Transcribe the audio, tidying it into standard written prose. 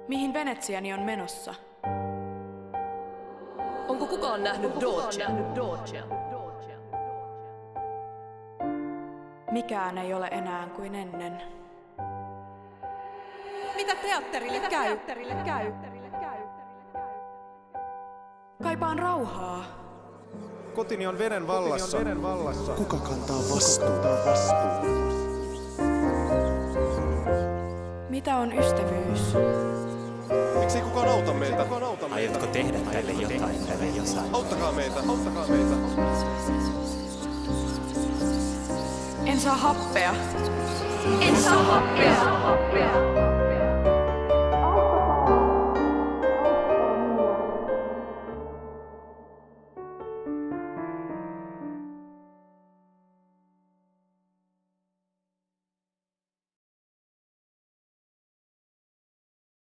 Mihin Venetsiani on menossa? Onko kukaan nähnyt Dodgea? Mikään ei ole enää kuin ennen. Mitä teatterille käy? Kaipaan rauhaa. Kotini on veden vallassa. Kuka kantaa vastuun? Mitä on ystävyys? Miksei kukaan auta meitä? Aiotko tehdä tälle jotain? Auttakaa meitä. En saa happea. En saa happea.